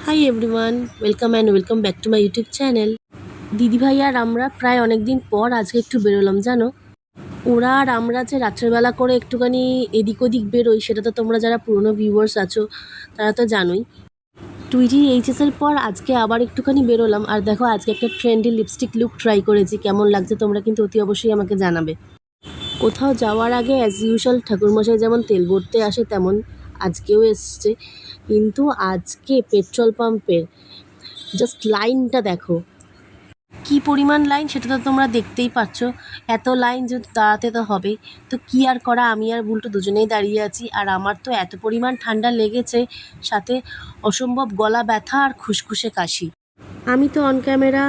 Hi everyone, welcome back to my YouTube channel. দিদিভাই আর আমরা প্রায় অনেক দিন পর আজকে একটু বেরোলাম জানো। ওরা আর আমরা যে রাত্রেবেলা করে একটুখানি এদিক ওদিক বেরোই সেটা তো তোমরা যারা পুরনো ভিউয়ার্স আছো তারা তো জানোই। টুইটি এইচএসের পর আজকে আবার একটুখানি বেরোলাম। আর দেখো আজকে একটা ট্রেন্ডি লিপস্টিক লুক ট্রাই করেছি, কেমন লাগছে তোমরা কিন্তু অতি অবশ্যই আমাকে জানাবে। কোথাও যাওয়ার আগে অ্যাজ ইউজুয়াল ঠাকুরমশাই যেমন তেল ভরতে আসে তেমন আজকেও এসছে, কিন্তু আজকে পেট্রোল পাম্পের জাস্ট লাইনটা দেখো, কি পরিমাণ লাইন সেটা তো তোমরা দেখতেই পাচ্ছ। এত লাইন যদি দাঁড়াতে তো হবে, তো কি আর করা, আমি আর বুলটু দুজনেই দাঁড়িয়ে আছি। আর আমার তো এত পরিমাণ ঠান্ডা লেগেছে, সাথে অসম্ভব গলা ব্যথা আর খুসখুসে কাশি। আমি তো অন ক্যামেরা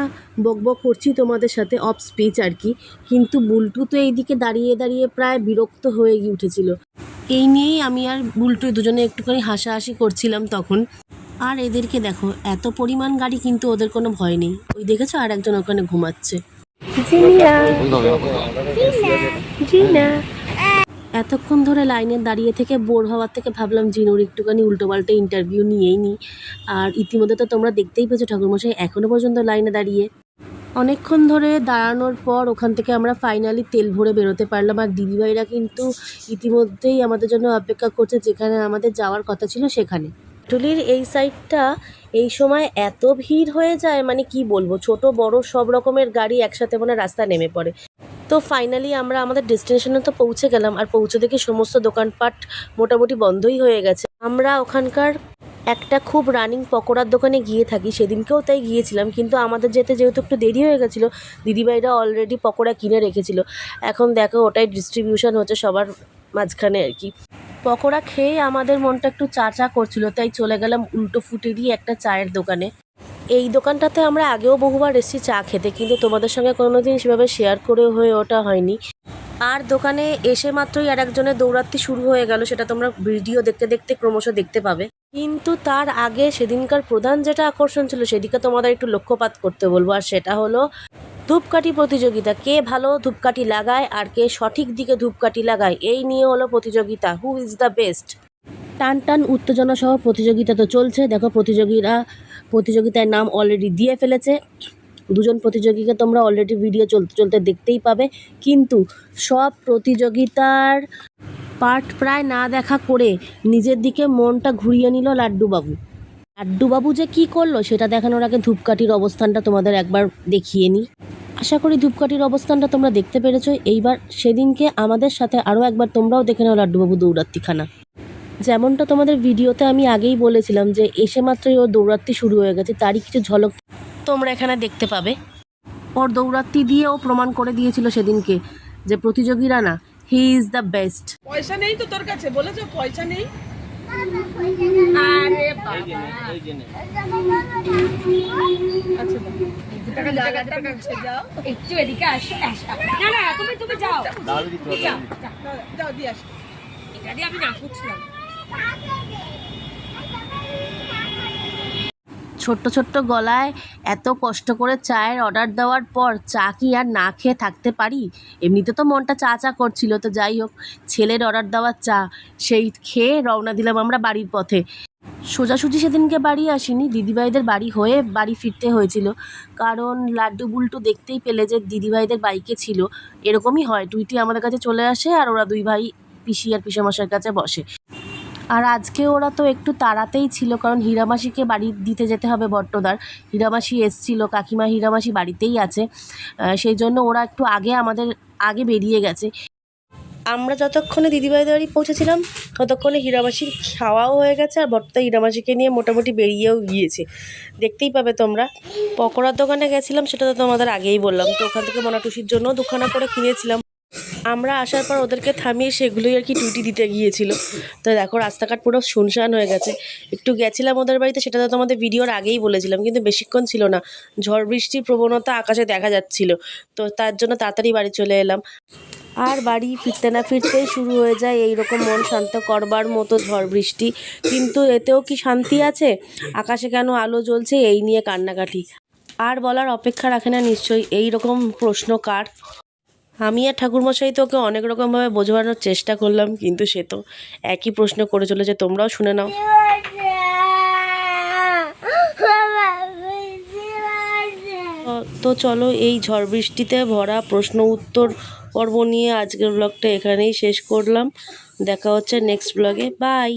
বকবক করছি তোমাদের সাথে, অফ স্পিচ আর কি, কিন্তু বুলটু তো এইদিকে দাঁড়িয়ে দাঁড়িয়ে প্রায় বিরক্ত হয়ে গিয়ে উঠেছিল। এই নিয়েই আমি আর বুলটু দুজনে একটুখানি হাসাহাসি করছিলাম তখন। আর এদেরকে দেখো, এত পরিমাণ গাড়ি কিন্তু ওদের কোনো ভয় নেই। ওই দেখেছো আর একজন ওখানে ঘুমাচ্ছে। এতক্ষণ ধরে লাইনে দাঁড়িয়ে থেকে বোর হওয়ার থেকে ভাবলাম জিনুর একটুখানি উল্টোপাল্টা ইন্টারভিউ নিয়েই নিই। আর ইতিমধ্যে তো তোমরা দেখতেই পেয়েছো ঠাকুরমশাই এখনও পর্যন্ত লাইনে দাঁড়িয়ে। অনেকক্ষণ ধরে দাঁড়ানোর পর ওখান থেকে আমরা ফাইনালি তেল ভরে বেরোতে পারলাম। আর দিদিভাইরা কিন্তু ইতিমধ্যেই আমাদের জন্য অপেক্ষা করছে যেখানে আমাদের যাওয়ার কথা ছিল সেখানে। টুলির এই সাইডটা এই সময় এত ভিড় হয়ে যায়, মানে কি বলবো, ছোট বড় সব রকমের গাড়ি একসাথে মানে রাস্তা নেমে পড়ে। তো ফাইনালি আমরা আমাদের ডেস্টিনেশনে তো পৌঁছে গেলাম। আর পৌঁছে দেখি সমস্ত দোকানপাট মোটামুটি বন্ধই হয়ে গেছে। আমরা ওখানকার একটা খুব রানিং পকোড়ার দোকানে গিয়ে থাকি, সেদিনকেও তাই গিয়েছিলাম, কিন্তু আমাদের যেহেতু একটু দেরি হয়ে গেছিলো, দিদিভাইরা অলরেডি পকোড়া কিনে রেখেছিল। এখন দেখো ওটাই ডিস্ট্রিবিউশন হচ্ছে সবার মাঝখানে আর কি। পকোড়া খেয়ে আমাদের মনটা একটু চা চা করছিল, তাই চলে গেলাম উল্টো ফুটেরই একটা চায়ের দোকানে। এই দোকানটাতে আমরা আগেও বহুবার এসেছি চা খেতে, কিন্তু তোমাদের সঙ্গে কোনোদিন সেভাবে শেয়ার করে হয়ে ওটা হয়নি। আর দোকানে এসে মাত্রই আর একজনের দৌড়াত্তি শুরু হয়ে গেল, সেটা তোমরা ভিডিও দেখতে দেখতে ক্রমশ দেখতে পাবে। কিন্তু তার আগে সেদিনকার প্রধান যেটা আকর্ষণ ছিল সেদিকে তোমাদের একটু লক্ষ্যপাত করতে বলবো, আর সেটা হলো ধূপকাঠি প্রতিযোগিতা। কে ভালো ধূপকাঠি লাগায় আর কে সঠিক দিকে ধূপকাঠি লাগায়, এই নিয়ে হলো প্রতিযোগিতা, হু ইজ দ্য বেস্ট। টান টান উত্তেজনা সহ প্রতিযোগিতা তো চলছে। দেখো প্রতিযোগিতার নাম অলরেডি দিয়ে ফেলেছে। দুজন প্রতিযোগীকে তোমরা অলরেডি ভিডিও চলতে চলতে দেখতেই পাবে, কিন্তু সব প্রতিযোগিতার পার্ট প্রায় না দেখা করে নিজের দিকে মনটা ঘুরিয়ে নিল লাড্ডুবাবু যে কি করলো সেটা দেখানোর আগে ধূপকাঠির অবস্থানটা তোমাদের একবার দেখিয়ে নিই। আশা করি ধূপকাঠির অবস্থানটা তোমরা দেখতে পেরেছো। এইবার সেদিনকে আমাদের সাথে আরও একবার তোমরাও দেখে নাও লাড্ডুবাবু দৌড়াত্তিখানা। যেমনটা তোমাদের ভিডিওতে আমি আগেই বলেছিলাম যে এসে মাত্রই ওর দৌড়াত্তি শুরু হয়ে গেছে, তারই কিছু ঝলক তোমরা এখানে দেখতে পাবে। ওর দৌড়াত্তি দিয়ে ও প্রমাণ করে দিয়েছিল সেদিনকে যে প্রতিযোগীরা না, হি ইজ দ্য বেস্ট। পয়সা নেই তো তোর কাছে, বলেছো পয়সা নেই। আরে বাবা, আচ্ছা যাও একটু এদিকে আসো। না না তুমি যাও যাও দিয়ে আসো, এটা দিয়ে আমি না করছিলাম। ছোট্ট ছোট্ট গলায় এত কষ্ট করে চায়ের অর্ডার দেওয়ার পর চা কি আর না খেয়ে থাকতে পারি? এমনিতে তো মনটা চা চা করছিল, তো যাই হোক, ছেলের অর্ডার দেওয়ার চা সেই খেয়ে রওনা দিলাম আমরা বাড়ির পথে। সোজাসুজি সেদিনকে বাড়ি আসিনি, দিদিভাইদের বাড়ি হয়ে বাড়ি ফিরতে হয়েছিল, কারণ লাড্ডু বুল্টু দেখতেই পেলে যে দিদিভাইদের বাইকে ছিল। এরকমই হয়, টুইটি আমাদের কাছে চলে আসে আর ওরা দুই ভাই পিসি আর পিসেমশাইয়ের কাছে বসে। আর আজকে ওরা তো একটু তাড়াতেই ছিল, কারণ হীরামাসিকে বাড়ি দিতে যেতে হবে বট্টদার। হীরামাসি এসছিল, কাকিমা হীরামাসি বাড়িতেই আছে, সেই জন্য ওরা একটু আমাদের আগে বেরিয়ে গেছে। আমরা যতক্ষণে দিদিভাইদের বাড়ি পৌঁছেছিলাম ততক্ষণে হীরামাসির খাওয়াও হয়ে গেছে, আর বট্টদা হীরামাসিকে নিয়ে মোটামুটি বেরিয়েও গিয়েছে, দেখতেই পাবে তোমরা। পকোড়ার দোকানে গেছিলাম সেটা তো তোমাদের আগেই বললাম, তো ওখান থেকে মোনাটুসির জন্য দুখানা করে কিনেছিলাম। আমরা আসার পর ওদেরকে থামিয়ে সেগুলোই আর কি টুটি দিতে গিয়েছিল। তো দেখো রাস্তাঘাট পুরো শুনশান হয়ে গেছে। একটু গেছিলাম ওদের বাড়িতে, সেটা তো তোমাদের ভিডিওর আগেই বলেছিলাম, কিন্তু বেশিক্ষণ ছিল না, ঝড় বৃষ্টির প্রবণতা আকাশে দেখা যাচ্ছিল, তো তার জন্য তাড়াতাড়ি বাড়ি চলে এলাম। আর বাড়ি ফিরতে না ফিরতেই শুরু হয়ে যায় এইরকম মন শান্ত করবার মতো ঝড় বৃষ্টি। কিন্তু এতেও কি শান্তি আছে? আকাশে কেন আলো জ্বলছে এই নিয়ে কান্নাকাটি। আর বলার অপেক্ষা রাখে না নিশ্চয়ই, এই রকম প্রশ্ন কার? আমি আর ঠাকুরমশাই তো ওকে অনেক রকমভাবে বোঝানোর চেষ্টা করলাম, কিন্তু সে তো একই প্রশ্ন করে চলেছে। তোমরাও শুনে নাও। তো চলো এই ঝড় বৃষ্টিতে ভরা প্রশ্ন উত্তর পর্ব নিয়ে আজকের ব্লগটা এখানেই শেষ করলাম। দেখা হচ্ছে নেক্সট ব্লগে, বাই।